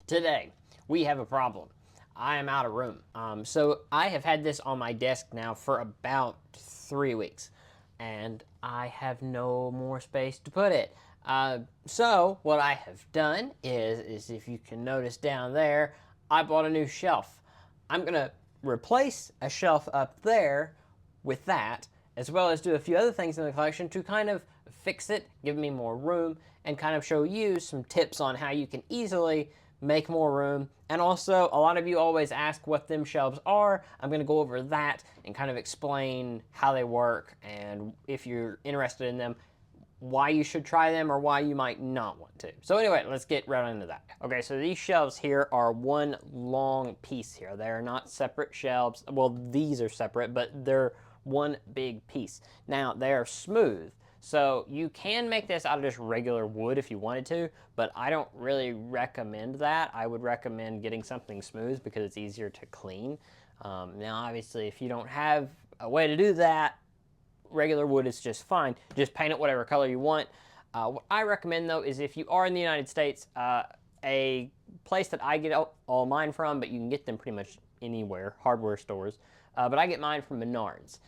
Today, we have a problem. I am out of room. So I have had this on my desk now for about 3 weeks, and I have no more space to put it. So what I have done is if you can notice down there, I bought a new shelf. I'm gonna replace a shelf up there with that, as well as do a few other things in the collection to kind of fix it, give me more room, and kind of show you some tips on how you can easily make more room. And also, a lot of you always ask what them shelves are. I'm going to go over that and kind of explain how they work, and if you're interested in them, why you should try them or why you might not want to. So anyway, let's get right into that. Okay, so these shelves here are one long piece here. They are not separate shelves. Well, these are separate, but they're one big piece. Now, they are smooth. So you can make this out of just regular wood if you wanted to, but I don't really recommend that. I would recommend getting something smooth because it's easier to clean. Now, obviously, if you don't have a way to do that, regular wood is just fine. Just paint it whatever color you want. What I recommend, though, is if you are in the United States, a place that I get all mine from, but you can get them pretty much anywhere, hardware stores, but I get mine from Menards.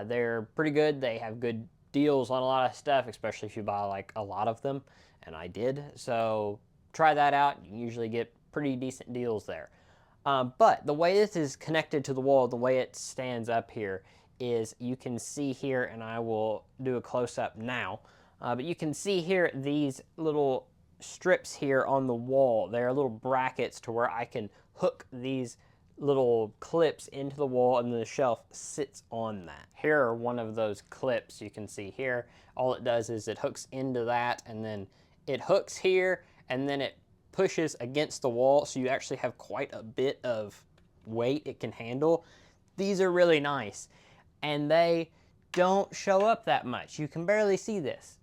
They're pretty good. They have good deals on a lot of stuff, especially if you buy like a lot of them, and I did. So try that out. You can usually get pretty decent deals there. But the way this is connected to the wall, the way it stands up here, is you can see here, and I will do a close-up now, but you can see here these little strips here on the wall. They're little brackets to where I can hook these little clips into the wall, and the shelf sits on that. Here are one of those clips you can see here. All it does is it hooks into that, and then it hooks here, and then it pushes against the wall, so you actually have quite a bit of weight it can handle. These are really nice, and they don't show up that much. You can barely see this.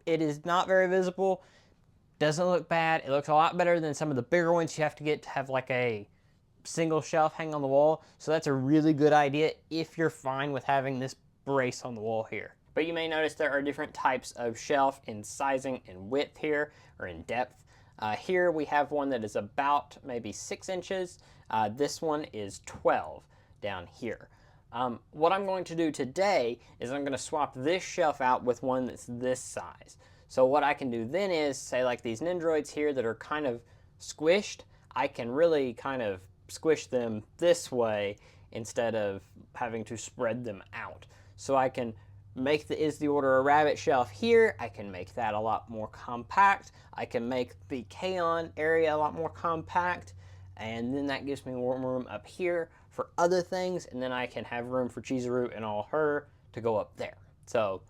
It is not very visible, doesn't look bad. It looks a lot better than some of the bigger ones you have to get to have like a single shelf hang on the wall. So that's a really good idea if you're fine with having this brace on the wall here. But you may notice there are different types of shelf in sizing and width here, or in depth. Here we have one that is about maybe 6 inches. This one is 12 down here. What I'm going to do today is I'm going to swap this shelf out with one that's this size. So what I can do then is, say like these Nendroids here that are kind of squished, I can really kind of squish them this way instead of having to spread them out. So I can make the Is the Order a Rabbit shelf here. I can make that a lot more compact. I can make the K-On area a lot more compact, and then that gives me more room up here for other things, and then I can have room for Chizuru and all her to go up there. So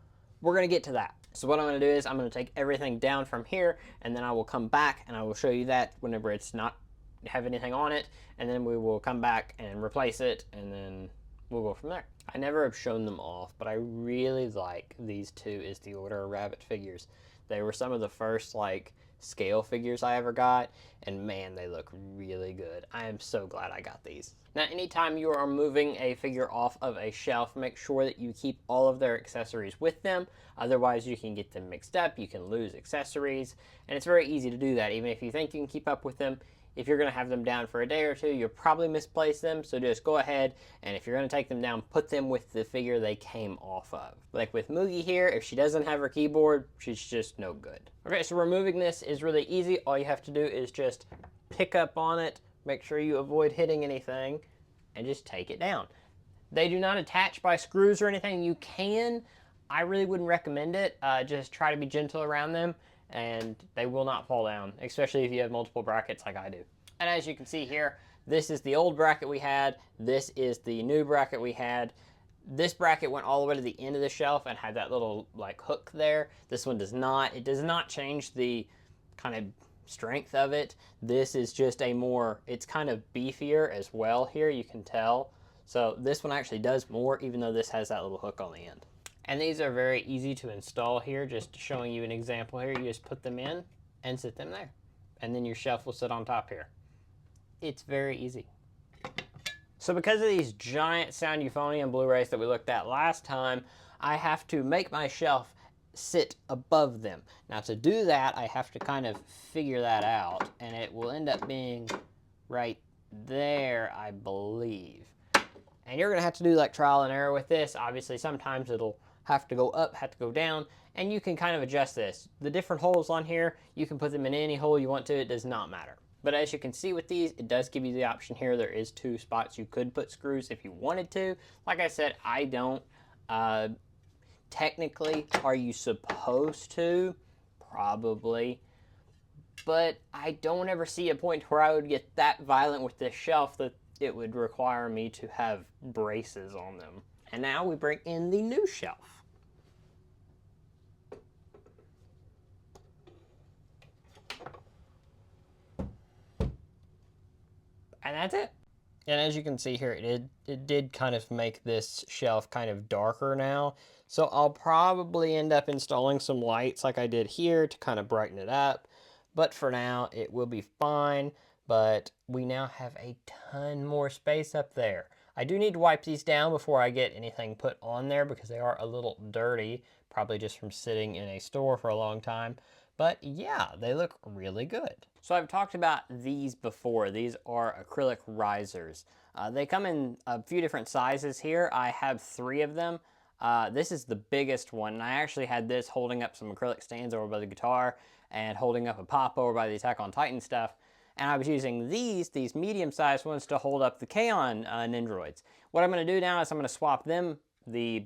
we're gonna get to that. So what I'm gonna do is I'm gonna take everything down from here, and then I will come back and I will show you that whenever it's not have anything on it, and then we will come back and replace it, and then we'll go from there. I never have shown them off, but I really like these two Is the Order of Rabbit figures. They were some of the first like scale figures I ever got, and man, they look really good. I am so glad I got these. Now, anytime you are moving a figure off of a shelf, make sure that you keep all of their accessories with them. Otherwise, you can get them mixed up, you can lose accessories, and it's very easy to do that. Even if you think you can keep up with them, if you're going to have them down for a day or two, you'll probably misplace them. So just go ahead, and if you're going to take them down, put them with the figure they came off of. Like with Mugi here, if she doesn't have her keyboard, she's just no good. Okay, so removing this is really easy. All you have to do is just pick up on it, make sure you avoid hitting anything, and just take it down. They do not attach by screws or anything. You can. I really wouldn't recommend it. Just try to be gentle around them, and they will not fall down, especially if you have multiple brackets like I do. And as you can see here, this is the old bracket we had. This is the new bracket we had. This bracket went all the way to the end of the shelf and had that little like hook there. This one does not. It does not change the kind of strength of it. This is just a more, it's kind of beefier as well here, you can tell. So this one actually does more, even though this has that little hook on the end. And these are very easy to install here. Just showing you an example here. You just put them in and sit them there. And then your shelf will sit on top here. It's very easy. So because of these giant Sound Euphonium Blu-rays that we looked at last time, I have to make my shelf sit above them. Now to do that, I have to kind of figure that out, and it will end up being right there, I believe. And you're gonna have to do like trial and error with this. Obviously, sometimes it'll have to go up, have to go down, and you can kind of adjust this. The different holes on here, you can put them in any hole you want to, it does not matter. But as you can see with these, it does give you the option here. There is 2 spots you could put screws if you wanted to. Like I said, I don't. Technically, are you supposed to? Probably. But I don't ever see a point where I would get that violent with this shelf that it would require me to have braces on them. And now we bring in the new shelf. And that's it. And as you can see here, it did kind of make this shelf kind of darker now. So I'll probably end up installing some lights like I did here to kind of brighten it up. But for now, it will be fine. But we now have a ton more space up there. I do need to wipe these down before I get anything put on there because they are a little dirty, probably just from sitting in a store for a long time. But yeah, they look really good. So I've talked about these before. These are acrylic risers. They come in a few different sizes here. I have 3 of them. This is the biggest one, and I actually had this holding up some acrylic stands over by the guitar and holding up a pop over by the Attack on Titan stuff. And I was using these medium-sized ones to hold up the K-On! Nendoroids. What I'm going to do now is I'm going to swap them, the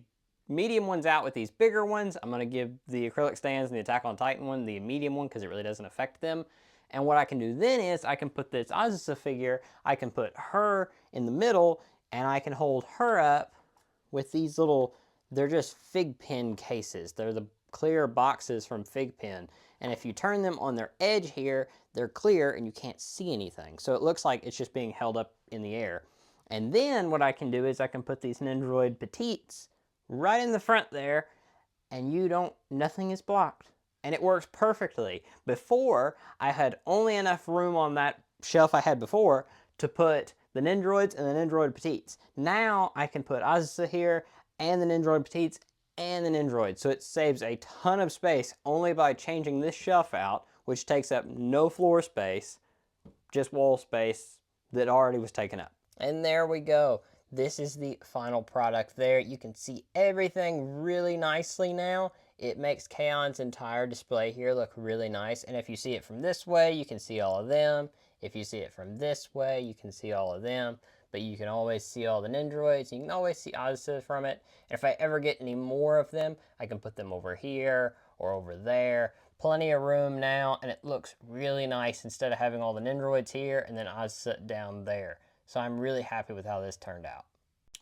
medium ones, out with these bigger ones. I'm going to give the acrylic stands and the Attack on Titan one the medium one because it really doesn't affect them. And what I can do then is I can put this Azusa figure, I can put her in the middle, and I can hold her up with these little, they're just fig pen cases. They're the clear boxes from fig pen. And if you turn them on their edge here, they're clear and you can't see anything. So it looks like it's just being held up in the air. And then what I can do is I can put these Nendoroid Petites right in the front there, and nothing is blocked. And it works perfectly. Before, I had only enough room on that shelf I had before to put the Nendoroids and the Nendoroid Petites. Now I can put Azusa here and the Nendoroid Petites and the Nendoroid. So it saves a ton of space only by changing this shelf out, which takes up no floor space, just wall space that already was taken up. And there we go. This is the final product there. You can see everything really nicely now. It makes K-On's entire display here look really nice. And if you see it from this way, you can see all of them. If you see it from this way, you can see all of them. But you can always see all the Nendoroids. You can always see Azusa from it. And if I ever get any more of them, I can put them over here or over there. Plenty of room now, and it looks really nice instead of having all the Nendoroids here and then Azusa down there. So I'm really happy with how this turned out.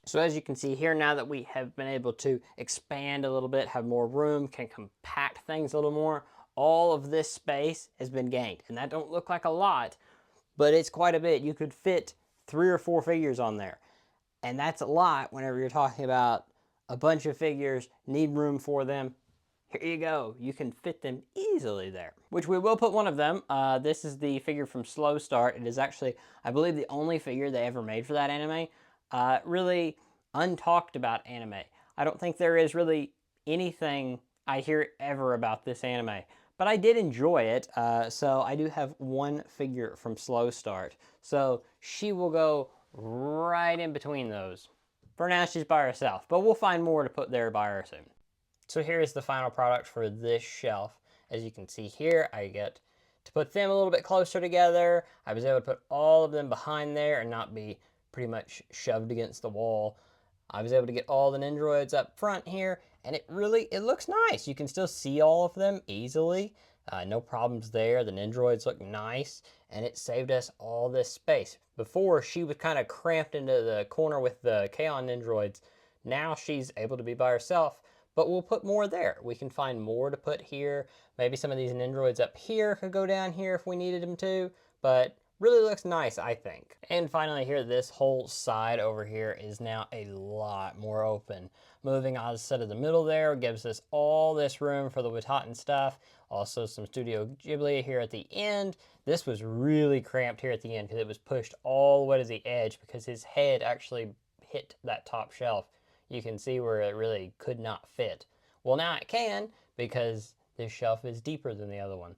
So as you can see here, now that we have been able to expand a little bit, have more room, can compact things a little more, all of this space has been gained. And that don't look like a lot, but it's quite a bit. You could fit 3 or 4 figures on there. And that's a lot whenever you're talking about a bunch of figures, need room for them. Here you go. You can fit them easily there, which we will put one of them. This is the figure from Slow Start. It is actually, I believe, the only figure they ever made for that anime. Really untalked about anime. I don't think there is really anything I hear ever about this anime, but I did enjoy it. So I do have one figure from Slow Start. So she will go right in between those. For now, she's by herself, but we'll find more to put there by her soon. So here is the final product for this shelf. As you can see here, I get to put them a little bit closer together. I was able to put all of them behind there and not be pretty much shoved against the wall. I was able to get all the Nendoroids up front here, and it looks nice. You can still see all of them easily. No problems there. The Nendoroids look nice, and it saved us all this space. Before, she was kind of cramped into the corner with the K-On! Nendoroids. Now she's able to be by herself, but we'll put more there. We can find more to put here. Maybe some of these Nendoroids up here could go down here if we needed them to, but really looks nice, I think. And finally here, this whole side over here is now a lot more open. Moving Azusa to the middle there gives us all this room for the Wataten stuff. Also some Studio Ghibli here at the end. This was really cramped here at the end because it was pushed all the way to the edge because his head actually hit that top shelf. You can see where it really could not fit. Well, now it can because this shelf is deeper than the other one.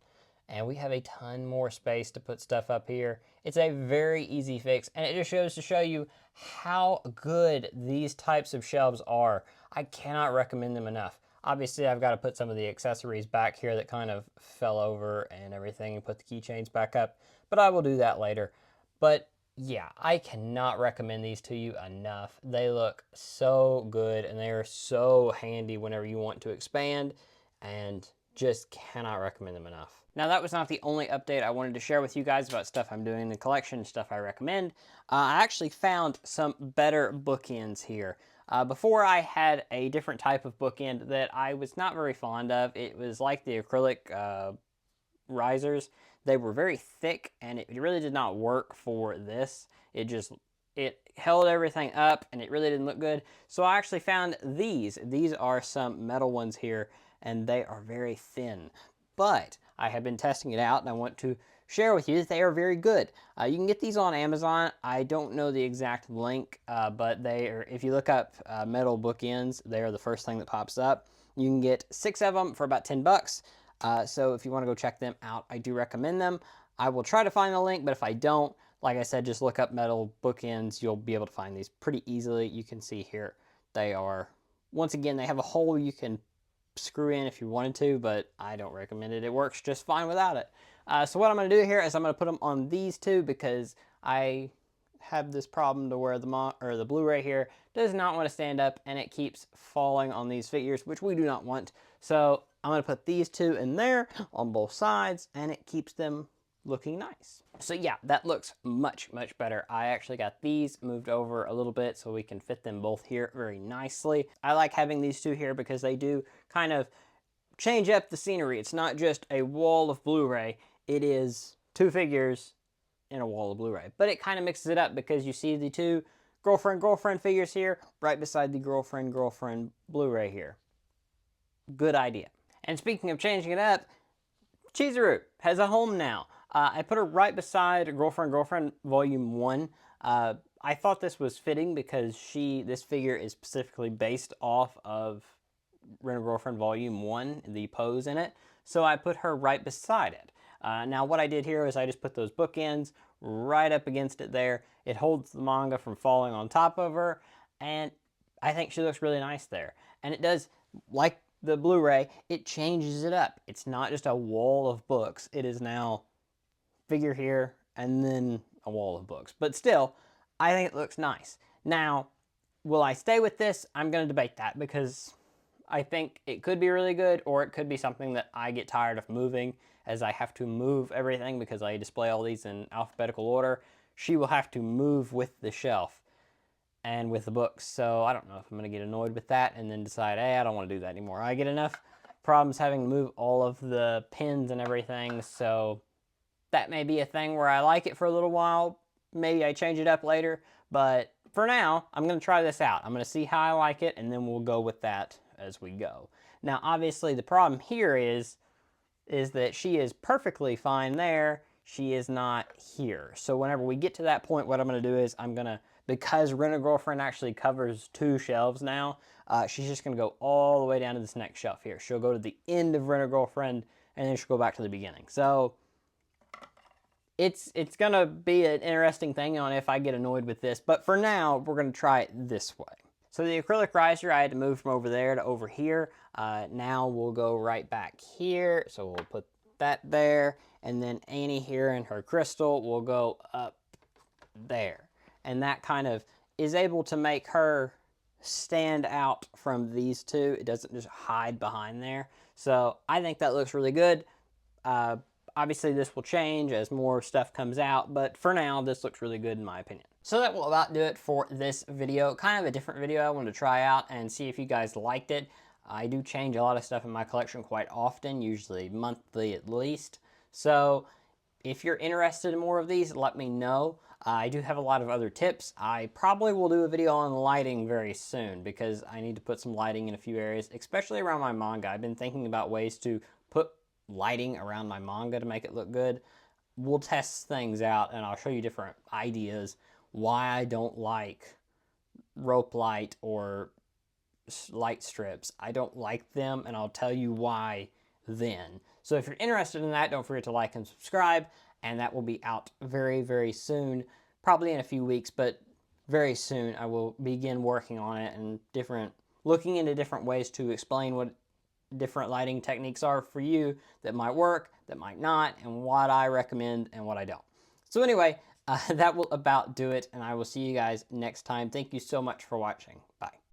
And we have a ton more space to put stuff up here. It's a very easy fix, and it just shows to show you how good these types of shelves are. I cannot recommend them enough. Obviously, I've got to put some of the accessories back here that kind of fell over and everything, and put the keychains back up, but I will do that later. But yeah, I cannot recommend these to you enough. They look so good, and they are so handy whenever you want to expand, and just cannot recommend them enough. Now, that was not the only update I wanted to share with you guys about stuff I'm doing in the collection, stuff I recommend. I actually found some better bookends here. Before, I had a different type of bookend that I was not very fond of. It was like the acrylic risers. They were very thick, and it really did not work for this. It held everything up, and it really didn't look good. So I actually found these. These are some metal ones here, and they are very thin. But I have been testing it out, and I want to share with you that they are very good. You can get these on Amazon. I don't know the exact link, but they are, if you look up metal bookends, they are the first thing that pops up. You can get 6 of them for about 10 bucks. So if you want to go check them out, I do recommend them. I will try to find the link, but if I don't, like I said, just look up metal bookends. You'll be able to find these pretty easily. You can see here, they are, once again, they have a hole you can screw in if you wanted to, but I don't recommend it. It works just fine without it. So what I'm going to do here is I'm going to put them on these two, because I have this problem to where the Blu-ray here does not want to stand up, and it keeps falling on these figures, which we do not want. So I'm going to put these two in there on both sides, and it keeps them looking nice. So yeah, that looks much, much better. I actually got these moved over a little bit so we can fit them both here very nicely. I like having these two here because they do kind of change up the scenery. It's not just a wall of Blu-ray. It is two figures in a wall of Blu-ray. But it kind of mixes it up because you see the two girlfriend figures here right beside the girlfriend Blu-ray here. Good idea. And speaking of changing it up, Chizuru has a home now. I put her right beside Girlfriend Volume 1. I thought this was fitting because this figure is specifically based off of Rent-A-Girlfriend Volume 1, the pose in it. So I put her right beside it. Now what I did here is I just put those bookends right up against it there. It holds the manga from falling on top of her, and I think she looks really nice there. And it does, like the Blu-ray, it changes it up. It's not just a wall of books. It is now figure here and then a wall of books. But still, I think it looks nice. Now, will I stay with this? I'm going to debate that, because I think it could be really good, or it could be something that I get tired of moving, as I have to move everything because I display all these in alphabetical order. She will have to move with the shelf and with the books. So I don't know if I'm going to get annoyed with that and then decide, hey, I don't want to do that anymore. I get enough problems having to move all of the pins and everything, so that may be a thing where I like it for a little while. Maybe I change it up later, but for now, I'm going to try this out. I'm going to see how I like it, and then we'll go with that as we go. Now, obviously, the problem here is that she is perfectly fine there. She is not here. So whenever we get to that point, what I'm going to do is because Rent-A-Girlfriend actually covers 2 shelves now, she's just going to go all the way down to this next shelf here. She'll go to the end of Rent-A-Girlfriend, and then she'll go back to the beginning. So it's going to be an interesting thing on if I get annoyed with this. But for now, we're going to try it this way. So the acrylic riser, I had to move from over there to over here. Now we'll go right back here. So we'll put that there. And then Annie here and her crystal will go up there. And that kind of is able to make her stand out from these two. It doesn't just hide behind there. So I think that looks really good. Obviously, this will change as more stuff comes out, but for now, this looks really good in my opinion. So that will about do it for this video. Kind of a different video I wanted to try out and see if you guys liked it. I do change a lot of stuff in my collection quite often, usually monthly at least. So if you're interested in more of these, let me know. I do have a lot of other tips. I probably will do a video on lighting very soon because I need to put some lighting in a few areas, especially around my manga. I've been thinking about ways to put lighting around my manga to make it look good. We'll test things out, and I'll show you different ideas why I don't like rope light or light strips. I don't like them, and I'll tell you why then. So if you're interested in that, don't forget to like and subscribe, and that will be out very, very soon, probably in a few weeks, but very soon I will begin working on it and looking into different ways to explain what different lighting techniques are for you that might work, that might not, and what I recommend and what I don't. So anyway, that will about do it, and I will see you guys next time. Thank you so much for watching. Bye.